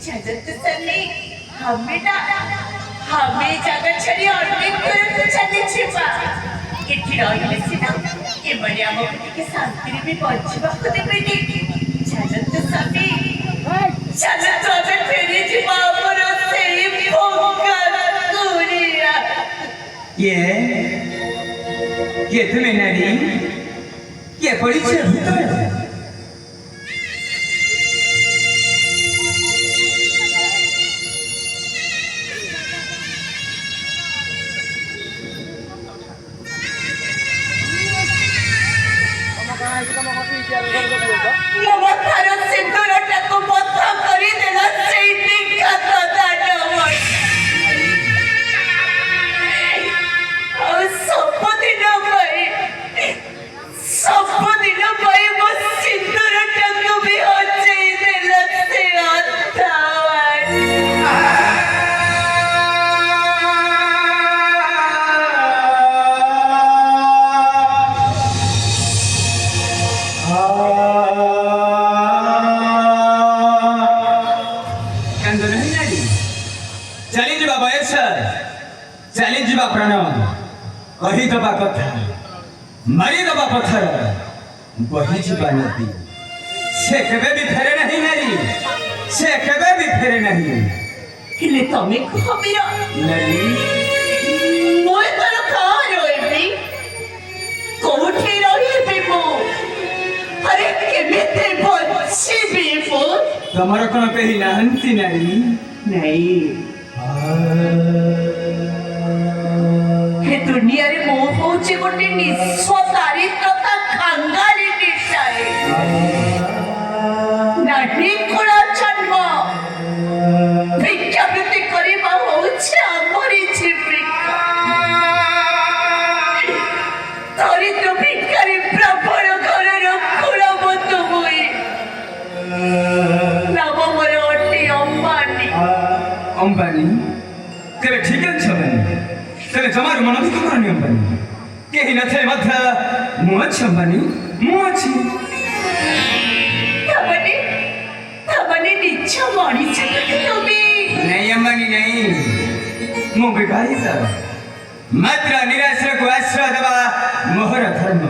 जगत सन्नी हमें जगत छड़ी अनेक दूर चली छिपा एठी रहिले सिना ए मने हम के शांति भी पहुंचबा को देबेनी जगत सन्नी चल तो अगर फेरी छिपा पर से भोंकर दूरिया ये तुम्हें नारी ये परिचय भूत चली जीवा बयस चली जीवा प्राण कही दबा कथा मारी दबा पत्थर बही जीवा नदी से केबे भी फेरे नहीं नारी से केबे भी फेरे नहीं हिले तमे कहबिरा नारी मोय तर कहा रोइबी कोठी रहिबी मो अरे केमिते बचिबी मो तमर कोन कही नाहंती नारी नहीं हे दुनिया रे मोह होचे गोटे निस्वतारित्रता खांगारी निशाए नाटी कोड़ा जन्म भिक्षावृत्ति करिबा होचे आमरी जीविका दरिद्र भिखारी प्रबल घरर कुलबत होई नाम मोर अटी अंबानी तेरे ठीक है छबनी तेरे जमार मन भी खबर नहीं अंबानी कहीं न थे मध्य मुझ अंबानी मुझ तबने निच्छ मणि छे तुम्हें नहीं अंबानी नहीं मु बिगाड़ी था मात्र निराश्रय को आश्रय देवा मोहर धर्म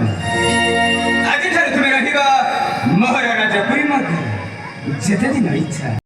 आज ठार तुम्हें रहिबा मोहर राजा पुरी मत जेते दिन इच्छा